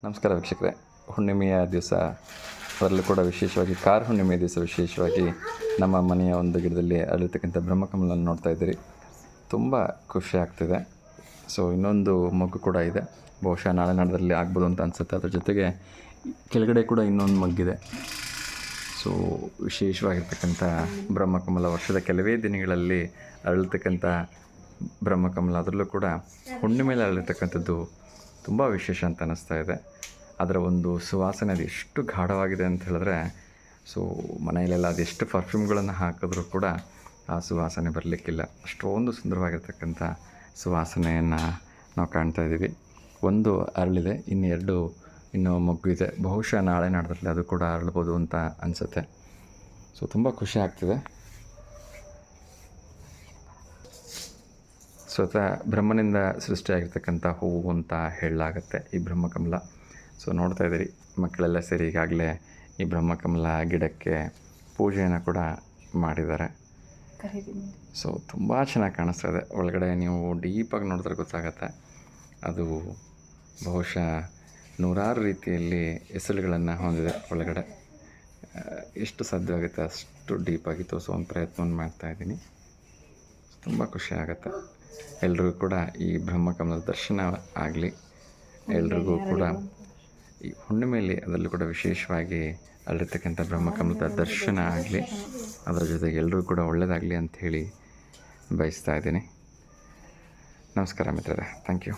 ನಮಸ್ಕಾರ ವೀಕ್ಷಕರೇ. ಹುಣ್ಣಿಮೆಯ ದಿವಸ, ಅದರಲ್ಲೂ ಕೂಡ ವಿಶೇಷವಾಗಿ ಕಾರ್ ಹುಣ್ಣಿಮೆಯ ದಿವಸ ವಿಶೇಷವಾಗಿ ನಮ್ಮ ಮನೆಯ ಒಂದು ಗಿಡದಲ್ಲಿ ಅರಳಿರ್ತಕ್ಕಂಥ ಬ್ರಹ್ಮಕಮಲವನ್ನು ನೋಡ್ತಾ ಇದ್ದೀರಿ. ತುಂಬ ಖುಷಿ ಆಗ್ತಿದೆ. ಸೊ ಇನ್ನೊಂದು ಮೊಗ್ಗು ಕೂಡ ಇದೆ, ಬಹುಶಃ ನಾಳೆ ನಾಡದಲ್ಲಿ ಆಗ್ಬೋದು ಅಂತ ಅನಿಸುತ್ತೆ. ಅದ್ರ ಜೊತೆಗೆ ಕೆಳಗಡೆ ಕೂಡ ಇನ್ನೊಂದು ಮಗ್ಗಿದೆ. ಸೊ ವಿಶೇಷವಾಗಿರ್ತಕ್ಕಂಥ ಬ್ರಹ್ಮಕಮಲ, ವರ್ಷದ ಕೆಲವೇ ದಿನಗಳಲ್ಲಿ ಅರಳಿರ್ತಕ್ಕಂಥ ಬ್ರಹ್ಮಕಮಲ, ಅದರಲ್ಲೂ ಕೂಡ ಹುಣ್ಣಿಮೆಯಲ್ಲಿ ಅರಳಿರ್ತಕ್ಕಂಥದ್ದು ತುಂಬ ವಿಶೇಷ ಅಂತ ಅನ್ನಿಸ್ತಾ ಇದೆ. ಅದರ ಒಂದು ಸುವಾಸನೆ ಅದು ಎಷ್ಟು ಗಾಢವಾಗಿದೆ ಅಂತ ಹೇಳಿದ್ರೆ, ಸೊ ಮನೆಯಲ್ಲೆಲ್ಲ ಅದೆಷ್ಟು ಪರ್ಫ್ಯೂಮ್ಗಳನ್ನು ಹಾಕಿದ್ರೂ ಕೂಡ ಆ ಸುವಾಸನೆ ಬರಲಿಕ್ಕಿಲ್ಲ. ಅಷ್ಟೊಂದು ಸುಂದರವಾಗಿರ್ತಕ್ಕಂಥ ಸುವಾಸನೆಯನ್ನು ನಾವು ಕಾಣ್ತಾ ಇದ್ದೀವಿ. ಒಂದು ಅರಳಿದೆ, ಇನ್ನೂ ಮೊಗ್ಗು ಇದೆ. ಬಹುಶಃ ನಾಳೆ ನಾಡದಲ್ಲಿ ಅದು ಕೂಡ ಅರಳ್ಬೋದು ಅಂತ ಅನಿಸುತ್ತೆ. ಸೊ ತುಂಬ ಖುಷಿ ಆಗ್ತಿದೆ. ಸ್ವತಃ ಬ್ರಹ್ಮನಿಂದ ಸೃಷ್ಟಿಯಾಗಿರ್ತಕ್ಕಂಥ ಹೂವು ಅಂತ ಹೇಳಲಾಗತ್ತೆ ಈ ಬ್ರಹ್ಮಕಮಲ. ಸೊ ನೋಡ್ತಾ ಇದ್ದೀರಿ, ಮಕ್ಕಳೆಲ್ಲ ಸೇರಿ ಈಗಾಗಲೇ ಈ ಬ್ರಹ್ಮಕಮಲ ಗಿಡಕ್ಕೆ ಪೂಜೆಯನ್ನು ಕೂಡ ಮಾಡಿದ್ದಾರೆ. ಸೊ ತುಂಬ ಚೆನ್ನಾಗಿ ಕಾಣಿಸ್ತಾ ಇದೆ. ಒಳಗಡೆ ನೀವು ಡೀಪಾಗಿ ನೋಡಿದ್ರೆ ಗೊತ್ತಾಗತ್ತೆ, ಅದು ಬಹುಶಃ ನೂರಾರು ರೀತಿಯಲ್ಲಿ ಎಸಳುಗಳನ್ನು ಹೊಂದಿದೆ ಒಳಗಡೆ. ಎಷ್ಟು ಸಾಧ್ಯವಾಗುತ್ತೆ ಅಷ್ಟು ಡೀಪಾಗಿ ತೋರಿಸೋ ಒಂದು ಪ್ರಯತ್ನವನ್ನು ಮಾಡ್ತಾಯಿದ್ದೀನಿ. ತುಂಬ ಖುಷಿ ಆಗುತ್ತೆ. ಎಲ್ರಿಗೂ ಕೂಡ ಈ ಬ್ರಹ್ಮಕಮಲದ ದರ್ಶನ ಆಗಲಿ. ಎಲ್ರಿಗೂ ಕೂಡ ಈ ಹುಣ್ಣಿಮೆಯಲ್ಲಿ ಅದರಲ್ಲೂ ಕೂಡ ವಿಶೇಷವಾಗಿ ಅಲ್ಲಿರ್ತಕ್ಕಂಥ ಬ್ರಹ್ಮಕಮಲದ ದರ್ಶನ ಆಗಲಿ. ಅದರ ಜೊತೆಗೆ ಎಲ್ಲರೂ ಕೂಡ ಒಳ್ಳೆಯದಾಗಲಿ ಅಂಥೇಳಿ ಬಯಸ್ತಾ ಇದ್ದೀನಿ. ನಮಸ್ಕಾರ ಮಿತ್ರರೇ, ಥ್ಯಾಂಕ್ ಯು.